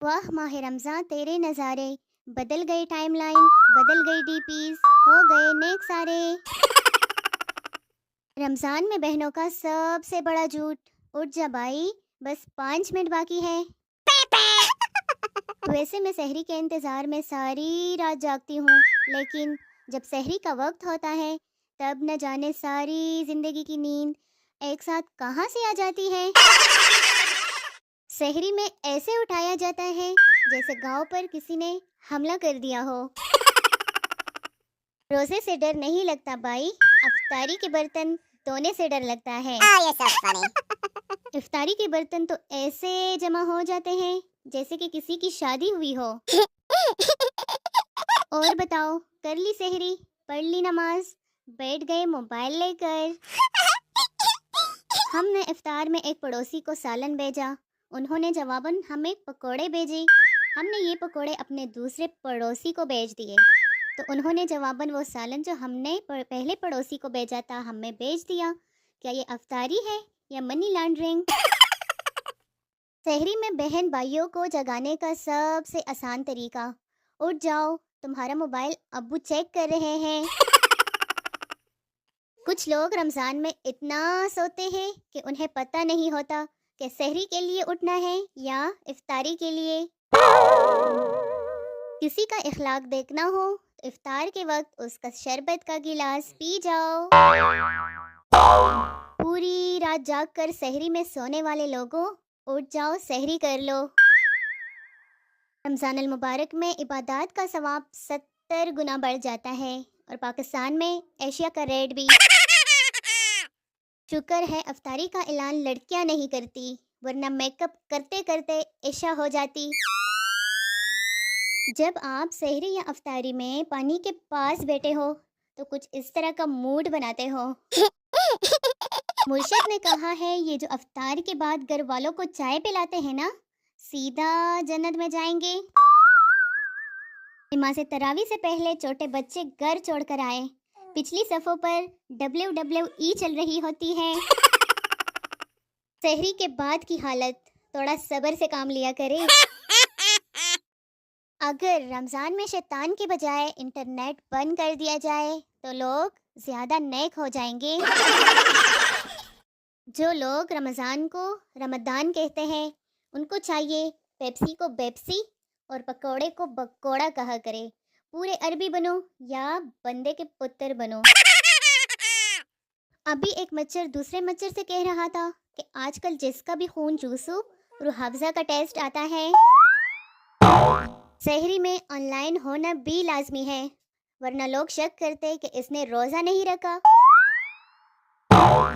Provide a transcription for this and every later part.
واہ ماہ رمضان تیرے نظارے، بدل گئی ٹائم لائن، بدل گئی ڈی پیز، ہو گئے نیک سارے۔ رمضان میں بہنوں کا سب سے بڑا جھوٹ، اٹھ جا بھائی بس 5 منٹ باقی ہے۔ ویسے میں سحری کے انتظار میں ساری رات جاگتی ہوں، لیکن جب سحری کا وقت ہوتا ہے تب نہ جانے ساری زندگی کی نیند ایک ساتھ کہاں سے آ جاتی ہے۔ سحری میں ایسے اٹھایا جاتا ہے جیسے گاؤں پر کسی نے حملہ کر دیا ہو۔ روزے سے ڈر نہیں لگتا بھائی، افطاری کے برتن دھونے سے ڈر لگتا ہے۔ افطاری کے برتن تو ایسے جمع ہو جاتے ہیں جیسے کہ کسی کی شادی ہوئی ہو۔ اور بتاؤ، کر لی سحری، پڑھ لی نماز، بیٹھ گئے موبائل لے کر۔ ہم نے افطار میں ایک پڑوسی کو سالن بھیجا، انہوں نے جواباً ہمیں پکوڑے بھیجے۔ ہم نے یہ پکوڑے اپنے دوسرے پڑوسی کو بھیج دیے، تو انہوں نے جواباً وہ سالن جو ہم نے پہلے پڑوسی کو بھیجا تھا ہمیں بھیج دیا۔ کیا یہ افطاری ہے یا منی لانڈرنگ؟ سحری میں بہن بھائیوں کو جگانے کا سب سے آسان طریقہ، اٹھ جاؤ تمہارا موبائل ابو چیک کر رہے ہیں۔ کچھ لوگ رمضان میں اتنا سوتے ہیں کہ انہیں پتہ نہیں ہوتا کہ سحری کے لیے اٹھنا ہے یا افطاری کے لیے۔ کسی کا اخلاق دیکھنا ہو تو افطار کے وقت اس کا شربت کا گلاس پی جاؤ۔ پوری رات جاگ کر سحری میں سونے والے لوگوں، اٹھ جاؤ سحری کر لو۔ رمضان المبارک میں عبادات کا ثواب 70 گنا بڑھ جاتا ہے، اور پاکستان میں ایشیا کا ریٹ بھی۔ شکر ہے افطاری کا اعلان لڑکیاں نہیں کرتی، ورنہ میک اپ کرتے کرتے عشاء ہو جاتی۔ جب آپ سحری یا افطاری میں پانی کے پاس بیٹھے ہو تو کچھ اس طرح کا موڈ بناتے ہو۔ مرشد نے کہا ہے یہ جو افطار کے بعد گھر والوں کو چائے پلاتے ہیں نا، سیدھا جنت میں جائیں گے۔ نماز تراویح سے پہلے چھوٹے بچے گھر چھوڑ کر آئے، پچھلی صفوں پر WWE چل رہی ہوتی ہے۔ سحری کے بعد کی حالت، تھوڑا صبر سے کام لیا کرے۔ اگر رمضان میں شیطان کے بجائے انٹرنیٹ بند کر دیا جائے تو لوگ زیادہ نیک ہو جائیں گے۔ جو لوگ رمضان کو رمضان کہتے ہیں ان کو چاہیے پیپسی کو بیپسی اور پکوڑے کو بکوڑا کہا کرے۔ پورے عربی بنو یا بندے کے پتر بنو۔ ابھی ایک مچھر دوسرے مچھر سے کہہ رہا تھا کہ آج کل جس کا بھی خون چوسو روح افزا کا ٹیسٹ آتا ہے۔ سحری میں آن لائن ہونا بھی لازمی ہے، ورنہ لوگ شک کرتے کہ اس نے روزہ نہیں رکھا۔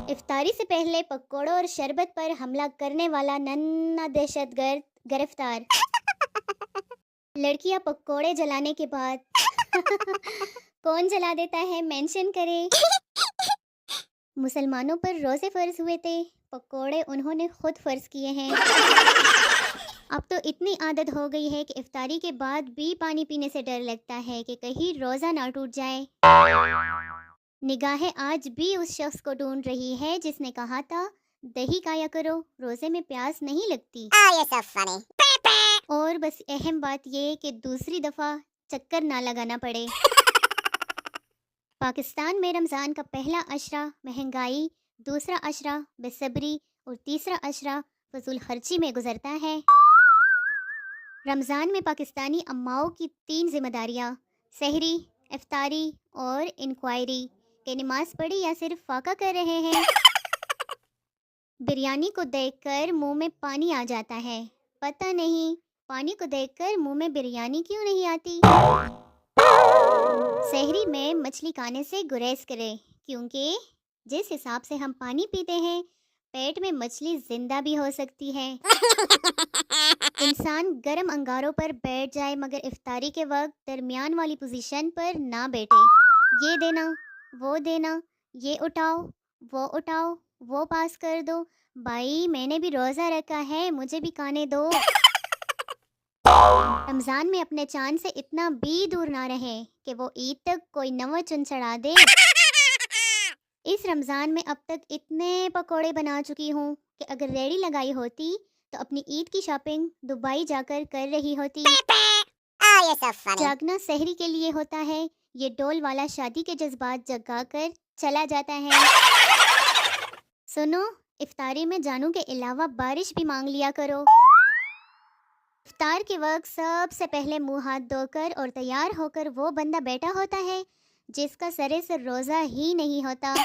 افطاری سے پہلے پکوڑوں اور شربت پر حملہ کرنے والا ننھا دہشت گرد گرفتار۔ لڑکیاں پکوڑے جلانے کے بعد کون جلا دیتا ہے مینشن کرے۔ مسلمانوں پر روزے فرض ہوئے تھے، پکوڑے انہوں نے خود فرض کیے ہیں۔ اب تو اتنی عادت ہو گئی ہے کہ افطاری کے بعد بھی پانی پینے سے ڈر لگتا ہے کہ کہیں روزہ نہ ٹوٹ جائے۔ نگاہیں آج بھی اس شخص کو ڈھونڈ رہی ہے جس نے کہا تھا دہی کھایا کرو، روزے میں پیاس نہیں لگتی۔ اور بس اہم بات یہ کہ دوسری دفعہ چکر نہ لگانا پڑے۔ پاکستان میں رمضان کا پہلا عشرہ مہنگائی، دوسرا عشرہ بے صبری اور تیسرا عشرہ فضول خرچی میں گزرتا ہے۔ رمضان میں پاکستانی اماؤں کی 3 ذمہ داریاں، سحری، افطاری اور انکوائری، کہ نماز پڑھی یا صرف فاقہ کر رہے ہیں۔ بریانی کو دیکھ کر منہ میں پانی آ جاتا ہے، پتہ نہیں پانی کو دیکھ کر منہ میں بریانی کیوں نہیں آتی۔ سحری میں مچھلی کھانے سے گریز کرے، کیونکہ جس حساب سے ہم پانی پیتے ہیں پیٹ میں مچھلی زندہ بھی ہو سکتی ہے۔ انسان گرم انگاروں پر بیٹھ جائے مگر افطاری کے وقت درمیان والی پوزیشن پر نہ بیٹھے۔ یہ دینا، وہ دینا، یہ اٹھاؤ، وہ پاس کر دو، بھائی میں نے بھی روزہ رکھا ہے مجھے بھی کھانے دو۔ رمضان میں اپنے چاند سے اتنا بھی دور نہ رہے کہ وہ عید تک کوئی نواں چن چڑھا دے۔ اس رمضان میں اب تک اتنے پکوڑے بنا چکی ہوں کہ اگر ریڑھی لگائی ہوتی تو اپنی عید کی شاپنگ دبئی جا کر رہی ہوتی۔ Oh, you're so funny. جاگنا سحری کے لیے ہوتا ہے، یہ ڈول والا شادی کے جذبات جگا کر چلا جاتا ہے۔ سنو، افطاری میں جانو کے علاوہ بارش بھی مانگ لیا کرو۔ افطار کے وقت سب سے پہلے منہ ہاتھ دھو کر اور تیار ہو کر وہ بندہ بیٹھا ہوتا ہے جس کا سرے سے روزہ ہی نہیں ہوتا۔